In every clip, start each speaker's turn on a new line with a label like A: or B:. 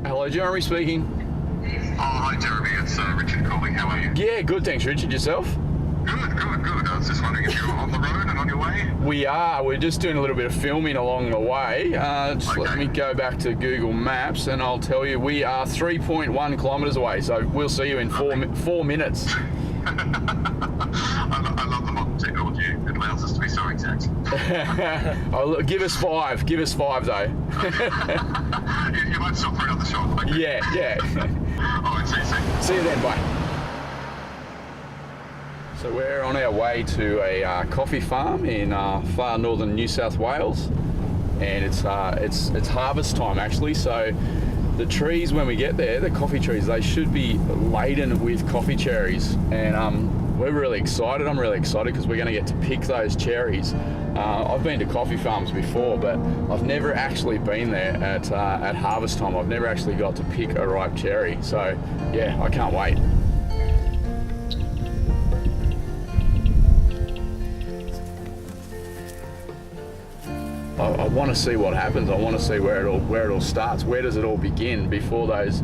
A: Hello, Jeremy speaking.
B: Oh, hi Jeremy, it's Richard calling. How are you?
A: Yeah, good, thanks, Richard. Yourself?
B: Good. I was just wondering if you're on the road and on your way.
A: We are. We're just doing a little bit of filming along the way. Just let
B: Okay.
A: me go back to Google Maps and I'll tell you we are 3.1 kilometres away, so we'll see you in 4 minutes.
B: I love the modern technology. It allows us to be so exact.
A: Oh, look, give us 5. Give us 5 though.
B: You might stop for another shot. Okay.
A: Yeah.
B: All right, see you soon.
A: See you then, bye. So we're on our way to a coffee farm in far northern New South Wales, and it's harvest time actually. So the trees, when we get there, the coffee trees, they should be laden with coffee cherries, and we're really excited. I'm really excited because we're going to get to pick those cherries. I've been to coffee farms before, but I've never actually been there at harvest time. I've never actually got to pick a ripe cherry. So yeah, I can't wait. I want to see what happens. I want to see where it all starts. Where does it all begin before those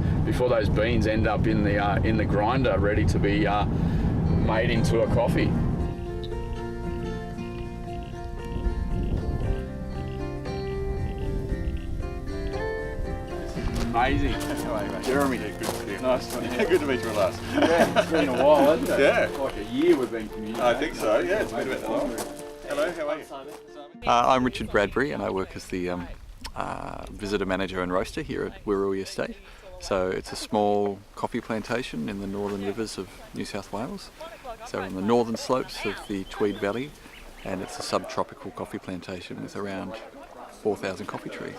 A: beans end up in the grinder, ready to be made into a coffee. Amazing.
C: How are you, mate?
A: Jeremy.
C: Yeah, good to see you.
A: Nice one.
C: Yeah, good to meet you at last.
A: Yeah, it's been a while, hasn't it?
C: Yeah.
A: It's like a year we've been communicating.
C: I think so, yeah, it's been a bit long. Hello, how are you? I'm Richard Bradbury and I work as the visitor manager and roaster here at Wirrawee Estate. So it's a small coffee plantation in the northern rivers of New South Wales. So on the northern slopes of the Tweed Valley, and it's a subtropical coffee plantation with around 4,000 coffee trees.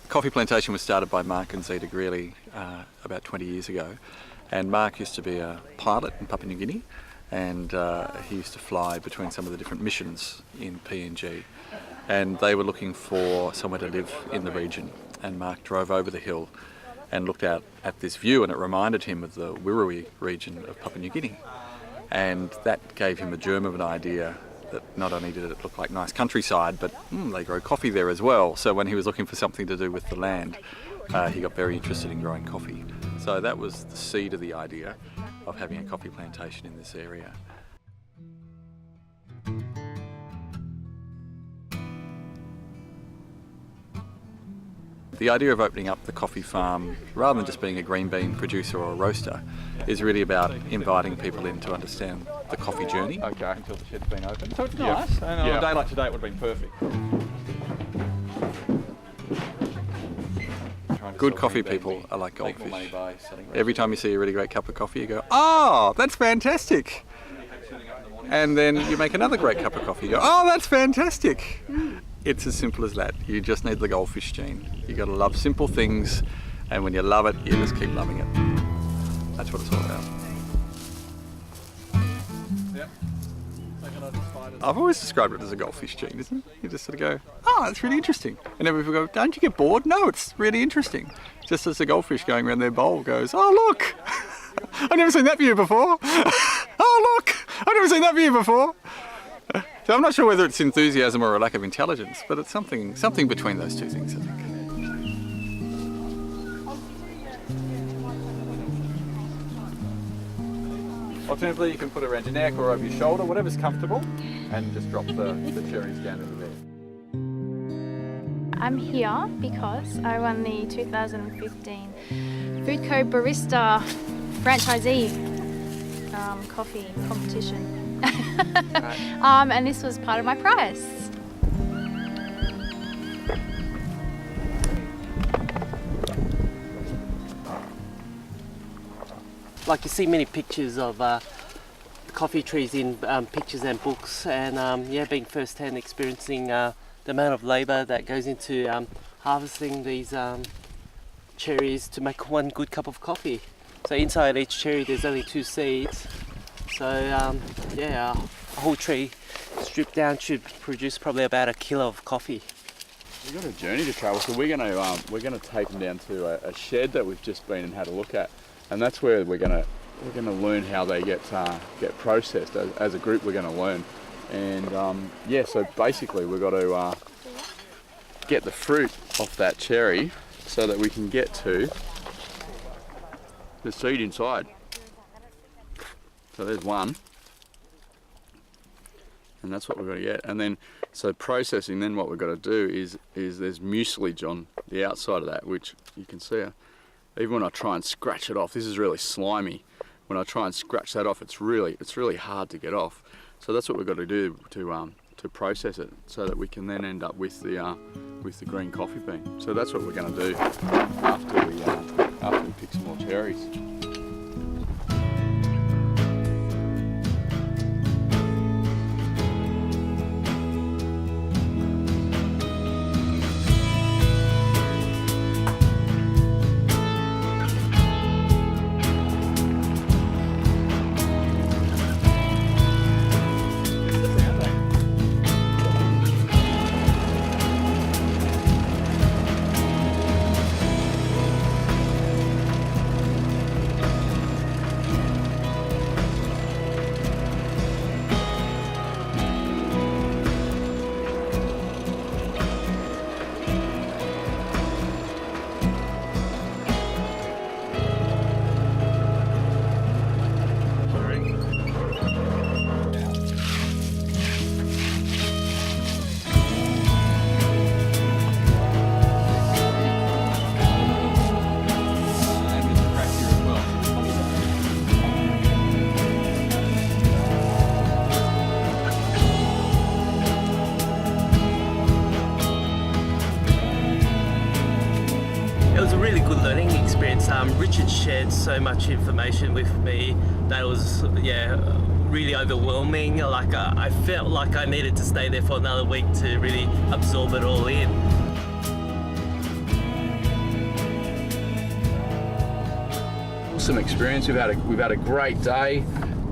C: The coffee plantation was started by Mark and Zita Greeley about 20 years ago, and Mark used to be a pilot in Papua New Guinea, and he used to fly between some of the different missions in PNG, and they were looking for somewhere to live in the region, and Mark drove over the hill and looked out at this view, and it reminded him of the Wirrawee region of Papua New Guinea, and that gave him a germ of an idea that not only did it look like nice countryside, but they grow coffee there as well. So when he was looking for something to do with the land, he got very interested in growing coffee. So that was the seed of the idea of having a coffee plantation in this area. The idea of opening up the coffee farm, rather than just being a green bean producer or a roaster, is really about inviting people in to understand the coffee journey.
A: Okay.
C: Until the shed's been open. So it's
A: Yeah.
C: nice, and on
A: Yeah.
C: a day like today it would have been perfect. Good coffee people are like goldfish. Every time you see a really great cup of coffee, you go, "Oh, that's fantastic!" And then you make another great cup of coffee, you go, "Oh, that's fantastic!" It's as simple as that. You just need the goldfish gene. You got to love simple things, and when you love it, you just keep loving it. That's what it's all about. I've always described it as a goldfish gene, isn't it? You just sort of go, "Oh, that's really interesting." And then people go, "Don't you get bored?" No, it's really interesting. Just as the goldfish going around their bowl goes, "Oh, look! I've never seen that view before." "Oh, look! I've never seen that view before." So I'm not sure whether it's enthusiasm or a lack of intelligence, but it's something between those two things, I think. Alternatively, you can put it around your neck or over your shoulder, whatever's comfortable, and just drop the cherries down into there.
D: I'm here because I won the 2015 Foodco Barista Franchisee coffee competition. And this was part of my prize.
E: Like you see many pictures of coffee trees in pictures and books, and yeah, being first-hand experiencing the amount of labour that goes into harvesting these cherries to make one good cup of coffee. So inside each cherry there's only 2 seeds. So yeah, a whole tree stripped down should produce probably about 1 kilo of coffee.
A: We've got a journey to travel, so we're gonna take them down to a shed that we've just been and had a look at, and that's where we're gonna learn how they get processed. As a group, we're gonna learn, and yeah. So basically, we've got to get the fruit off that cherry so that we can get to the seed inside. So there's one. And that's what we've got to get. And then, so processing, then what we've got to do is there's mucilage on the outside of that, which you can see. Even when I try and scratch it off, this is really slimy. When I try and scratch that off, it's really hard to get off. So that's what we've got to do to process it, so that we can then end up with the green coffee bean. So that's what we're going to do after we pick some more cherries.
E: It was a really good learning experience. Richard shared so much information with me that was, really overwhelming. Like I felt like I needed to stay there for another week to really absorb it all in.
A: Awesome experience. We've had a great day,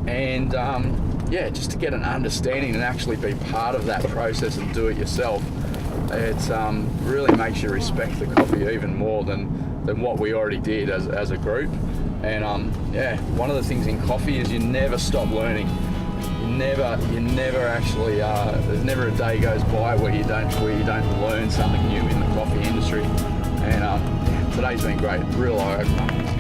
A: and just to get an understanding and actually be part of that process and do it yourself. It's really makes you respect the coffee even more than what we already did as a group. And one of the things in coffee is you never stop learning. You never actually there's never a day goes by where you don't learn something new in the coffee industry. And today's been great, real eye opener.